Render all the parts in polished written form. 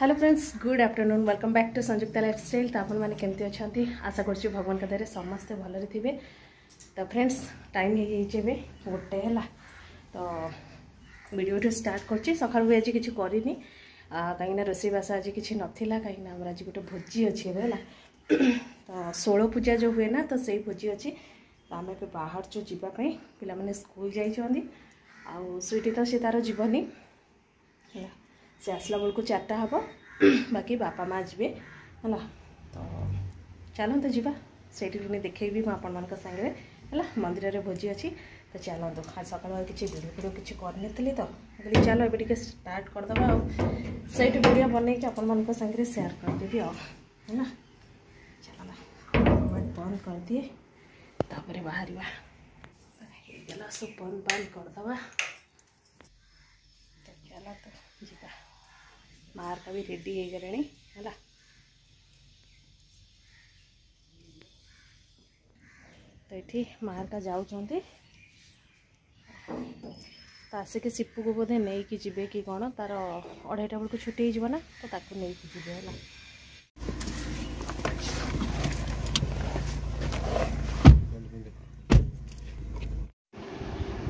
Hello friends good afternoon welcome back to Sanyukta lifestyle. तो आपण मैंने केमती अच्छा आशा कर भगवान का दया समस्ते भलरे थे। तो फ्रेंड्स टाइम हो गोटे है तो वीडियो स्टार्ट कर सका आज कि करनी कहीं रोसईबास आज कि नाला कहीं आज गोटे भोजी अच्छी है तो 16 पूजा जो हुए ना तो सही भोजी अच्छी तो आम ए बाहर जो जीवाई पिला मैंने स्कूल जाइए आउ स्वीटी तो सी तार जीवनी से आसला बेलू 4टा हम बाकी बापा माँ जी है तो चलते जीवा से देखेबी मुझे सागे है मंदिर में भोजी अच्छी तो चलते सका किसी वीडियो किसी करनी तो कहली चलो ये स्टार्ट करदे से वीडियो बनई कि सागे सेयार करदेवी है चलो बंद कर दिए तापर बाहर गला सब बंद करदे तो चलो तो जीवा मार का भी रेडी हो गले है तो ये मार का जाऊँ तो आसिक सिपू को बोधे नहीं कि जीवे कि कौन तार 2:30 बेलू छुट्टी हो ना तो ताकू नहीं कि जीवे है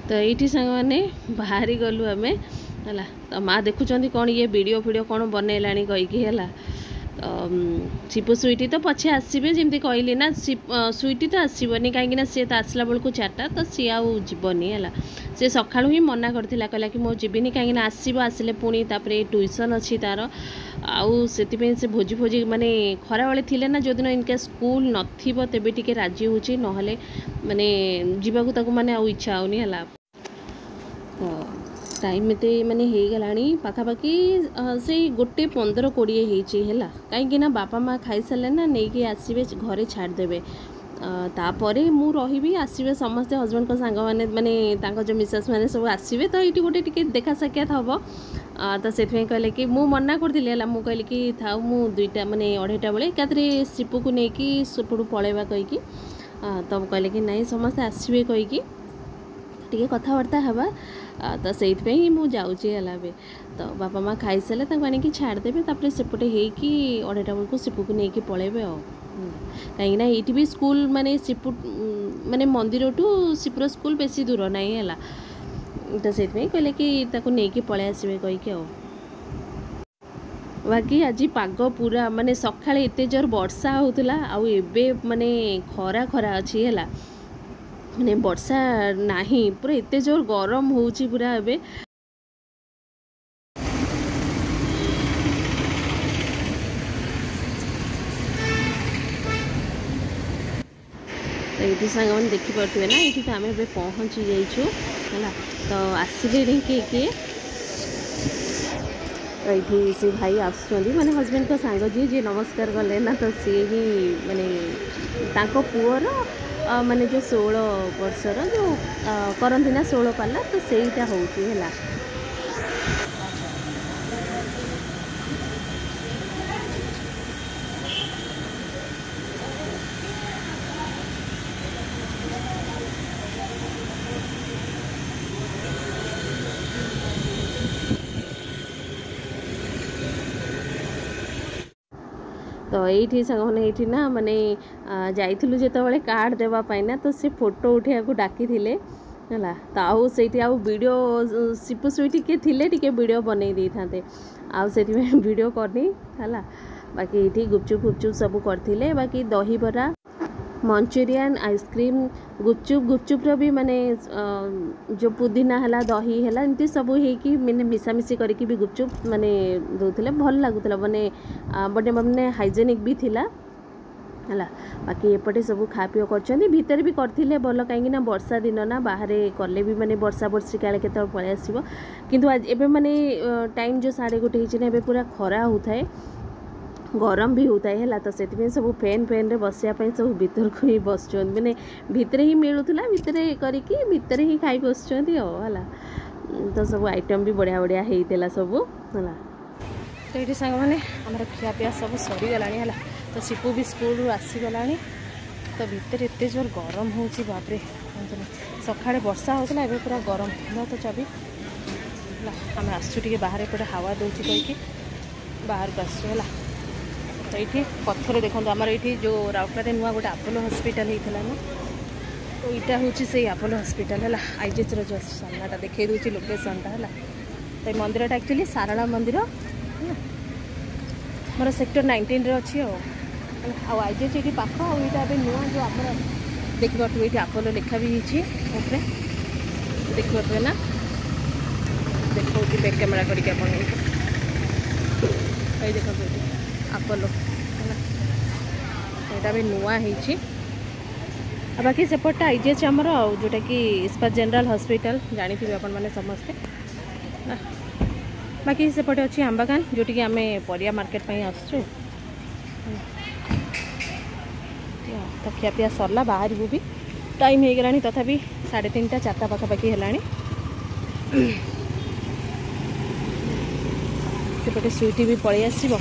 तो ये सांग मैंने बाहरी गलु आम है तो माँ देखुं कौन ये वीडियो फीडियो कौन बनैला कहीकि है तो शिपू स्वीटी तो पछे आसबे जमी कहली ना स्वीटी तो आसबनी कहीं सी तो आसला बेलू 4टा तो सी आउ जीवनी है सी सका ही मना करथिला कहला कि मो जीविनी कहीं आसब आसिले पुणी तापर ट्यूशन अच्छी तार आउ से भोजी भोजी माने खरा बेले थिले ना जो दिन इनका स्कूल नथिबो तेबे टिके राजी होची नहले माने जीवाकू ताकू माने आउ इच्छा होनी है तो टाइम एत माने हो गलानी पाखापाखि से 1:15-20 है कहीं बापा माँ खाई सारे ना नहीं कि आसबे घरे छाड़देवे तापरे मु रही आसबे समस्ते हजबैंड को सांग मैंने माने जो मिसेस मैंने सब आसबे तो ये गोटे टिके देखा साक्षात हम तो से कहले कि मु मना करदिली है मु कहली कि था मु 2टा माने 2:30 बेले एकाथरे शिपू को लेकिन सेपटू पलैबा कहीकि तब कहले कि नहीं समस्ते आसबे कहीकि टिके कथबार्ता हवा तो से जाऊे तो बापा माँ खाई सारे आनिक छाड़देवे तापर सेपटे होगी 2:30 बेलू शिपू को लेकिन पलैबे कहीं ये भी स्कूल माने शिपू माने मंदिर टू शिपुर स्कूल बेसी दूर नहीं है तो से कहले कि नहीं पलि आसबे कहीकि बाकी आज पाग पूरा माने सकाଳେ एते जोर वर्षा होउतला आउ एबे माने खरा खरा अच्छी है माने वर्षा नहीं पूरा एते जोर गरम होउची पूरा एबे तो ये सांग मैंने देखिपे ना ये तो आम ए पहुँची जाइछु है तो आसले किए किए तो ये से भाई आसुँच माने हजबैंड को सांग जी नमस्कार गले ना तो सी ही माने तांको पुअर माने जो 16 वर्षर जो करती ना 16 पाला तो सहीटा होती है तो ये सांग मैंने ये ना माने जाइलु जो कार्ड देवाई ना तो सी फोटो उठा डाकी है तो आउ से वीडियो शिपू स्वीटी किए थे टे वीडियो बनई दे था आउ से वीडियो करनी है बाकी ये गुपचुप गुपचुप सब करते बाकी दही बरा मंचूरियन आइसक्रीम गुपचुप भी माने जो पुदीना है दही है एमती सब होगी मैंने मिसामिशी करके भी गुपचुप माने दौले भल लगुला माने बड़े माने हाइजेनिक भी थिला है बाकी एपटे सब खा पी कर भितर भी करते भल कहीं वर्षा दिन ना बाहर कले भी माने वर्षा वर्षी काले के पलि आसो किंतु आज एबे माने टाइम जो 1:30 पूरा खरा होता है गरम भी होता है तो से सब फैन रे बसापी सब भीतर को ही बस मैंने भितर ही मिलूला भितर करके भितर ही खाई बस है तो सब आइटम भी बढ़िया बढ़िया होता सब है तो ये सांग मैंने आम खियापिया सब सरीगला है तो शिपू भी स्कूल आसीगला तो भितर एत जोर गरम हो बापरे सकाଳେ वर्षा होता है पूरा गरम तो चाबी आम आसुटे बाहर पटे हावा दूसरी कहीकि बाहर को आसला तो ये पथर देखो आमर ये जो राउरकेला नुआ गोटे आपोलो हॉस्पिटल होता ना तो यहाँ हूँ से आपोलो हॉस्पिटल है आईजीएच जो सामनाटा देखा दूसरी लोकेशनटा है तो मंदिर एक्चुअली सारला मंदिर मोर सेक्टर 19 रे अच्छी आईजीएच ये पाख आईटा नुआ जो आम देखिए ये आपोलो लिखा भी होते देखिए ना देखो बैक कैमेरा करके देखो आपोलो यहाँ भी नुआ है बाकी सेपटा आईजीएच आमर जोटा कि इस्पात जनरल हॉस्पिटल जानी थे आपण मैंने समस्ते बाकी सेपटे अच्छी आंबागान जोटि आम परिया मार्केट आसचु तो खियापिया सरला बाहर भी टाइम हो गलानी तथापि 3:30 4टा पाखापाखि है सेपटे स्वीटी भी पलि आसब